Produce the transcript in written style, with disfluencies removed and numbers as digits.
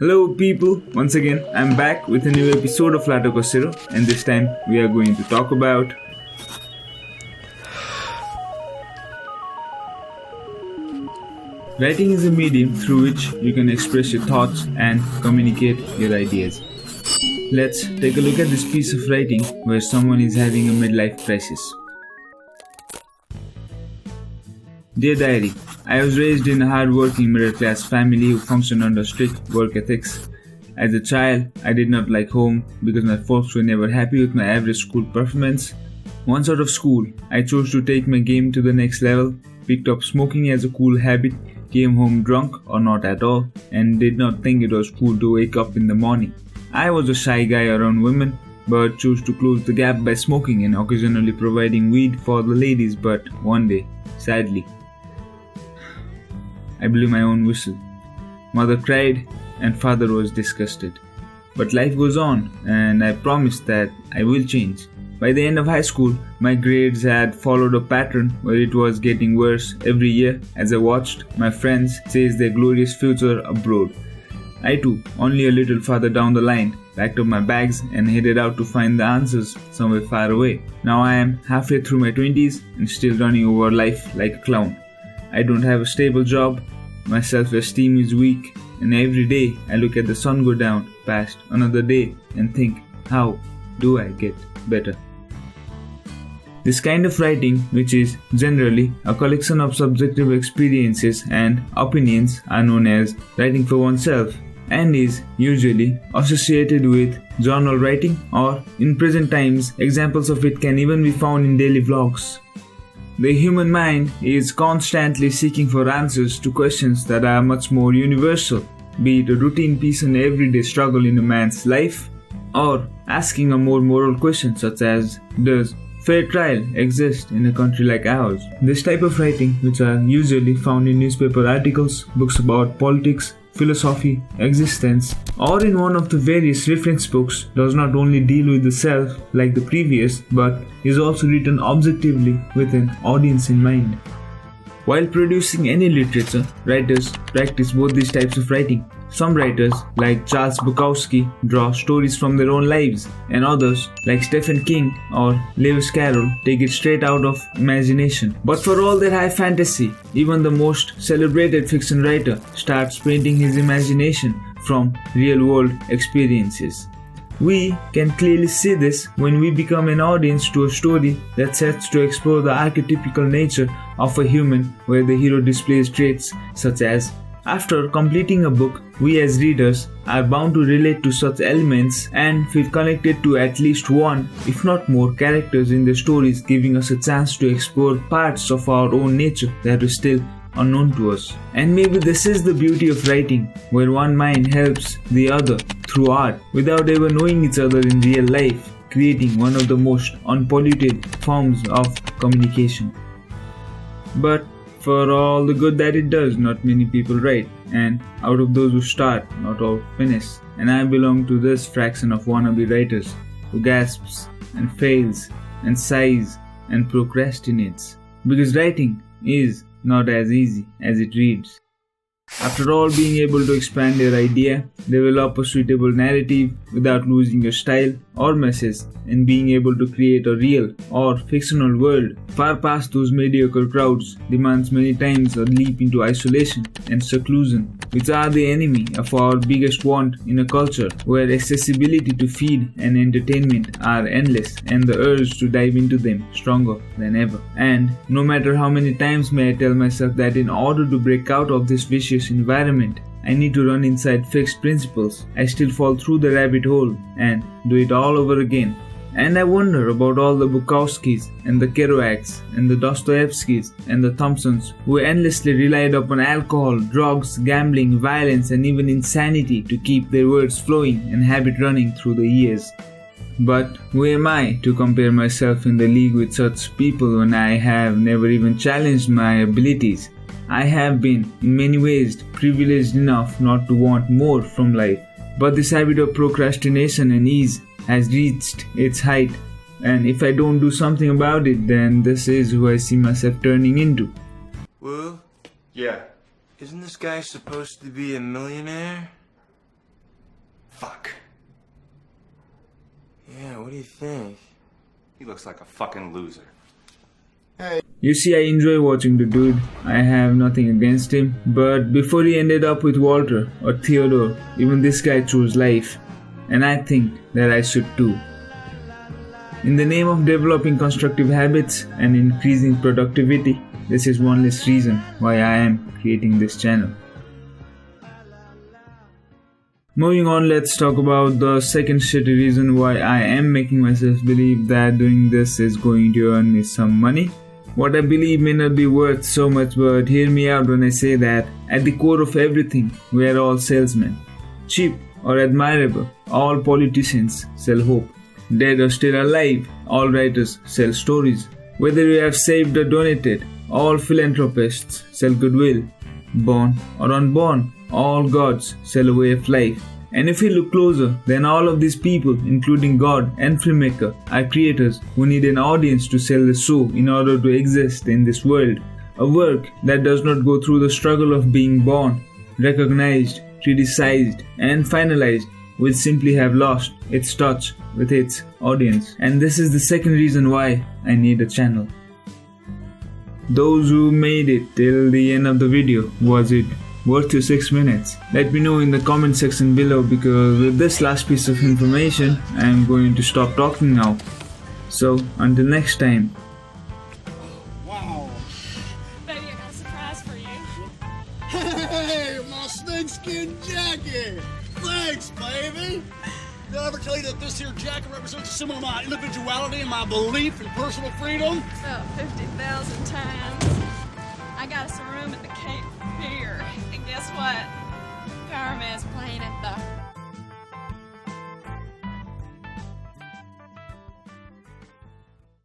Hello people, once again I'm back with a new episode of Lato Kasero, and this time we are going to talk about writing is a medium through which you can express your thoughts and communicate your ideas. Let's take a look at this piece of writing where someone is having a midlife crisis. Dear Diary, I was raised in a hard-working middle-class family who functioned under strict work ethics. As a child, I did not like home because my folks were never happy with my average school performance. Once out of school, I chose to take my game to the next level, picked up smoking as a cool habit, came home drunk or not at all, and did not think it was cool to wake up in the morning. I was a shy guy around women, but chose to close the gap by smoking and occasionally providing weed for the ladies, but one day, sadly, I blew my own whistle. Mother cried and father was disgusted. But life goes on and I promised that I will change. By the end of high school, my grades had followed a pattern where it was getting worse every year as I watched my friends chase their glorious future abroad. I too, only a little farther down the line, packed up my bags and headed out to find the answers somewhere far away. Now I am halfway through my 20s and still running over life like a clown. I don't have a stable job, my self-esteem is weak, and every day I look at the sun go down past another day and think, how do I get better? This kind of writing, which is generally a collection of subjective experiences and opinions, are known as writing for oneself and is usually associated with journal writing, or in present times examples of it can even be found in daily vlogs. The human mind is constantly seeking for answers to questions that are much more universal, be it a routine piece and everyday struggle in a man's life, or asking a more moral question such as, does fair trial exist in a country like ours? This type of writing, which are usually found in newspaper articles, books about politics, philosophy, existence, or in one of the various reference books, does not only deal with the self like the previous, but is also written objectively with an audience in mind. While producing any literature, writers practice both these types of writing. Some writers, like Charles Bukowski, draw stories from their own lives, and others, like Stephen King or Lewis Carroll, take it straight out of imagination. But for all their high fantasy, even the most celebrated fiction writer starts painting his imagination from real-world experiences. We can clearly see this when we become an audience to a story that sets to explore the archetypical nature of a human, where the hero displays traits such as, after completing a book, we as readers are bound to relate to such elements and feel connected to at least one, if not more, characters in the stories, giving us a chance to explore parts of our own nature that are still unknown to us. And maybe this is the beauty of writing, where one mind helps the other through art without ever knowing each other in real life, creating one of the most unpolluted forms of communication. But for all the good that it does, not many people write, and out of those who start, not all finish. And I belong to this fraction of wannabe writers who gasps and fails and sighs and procrastinates, because writing is not as easy as it reads. After all, being able to expand your idea, develop a suitable narrative without losing your style or message, and being able to create a real or fictional world far past those mediocre crowds demands many times a leap into isolation and seclusion, which are the enemy of our biggest want in a culture where accessibility to feed and entertainment are endless and the urge to dive into them stronger than ever. And no matter how many times may I tell myself that in order to break out of this vicious environment, I need to run inside fixed principles, I still fall through the rabbit hole and do it all over again. And I wonder about all the Bukowskis and the Kerouacs and the Dostoevskis and the Thompsons who endlessly relied upon alcohol, drugs, gambling, violence and even insanity to keep their words flowing and habit running through the years. But who am I to compare myself in the league with such people when I have never even challenged my abilities? I have been, in many ways, privileged enough not to want more from life. But this habit of procrastination and ease has reached its height, and if I don't do something about it, then this is who I see myself turning into. Woo? Yeah. Isn't this guy supposed to be a millionaire? do you think? He looks like a fucking loser. You see, I enjoy watching the dude. I have nothing against him. But before he ended up with Walter or Theodore, even this guy chose life. And I think that I should too. In the name of developing constructive habits and increasing productivity, this is one less reason why I am creating this channel. Moving on, let's talk about the second shitty reason why I am making myself believe that doing this is going to earn me some money. What I believe may not be worth so much, but hear me out when I say that at the core of everything, we are all salesmen. Cheap or admirable, all politicians sell hope. Dead or still alive, all writers sell stories. Whether you have saved or donated, all philanthropists sell goodwill. Born or unborn, all gods sell a way of life. And if you look closer, then all of these people, including God and filmmaker, are creators who need an audience to sell the soul in order to exist in this world. A work that does not go through the struggle of being born, recognized, criticized, and finalized will simply have lost its touch with its audience. And this is the second reason why I need a channel. Those who made it till the end of the video, was it worth your 6 minutes? Let me know in the comment section below, because with this last piece of information, I am going to stop talking now. So until next time. Wow. Baby, I got a surprise for you. Hey, my snakeskin jacket. Thanks, baby. Did I ever tell you that this here jacket represents a symbol of my individuality and my belief in personal freedom? About 50,000 times. I got us a room at the Cape Pier. And guess what? Fireman's playing at the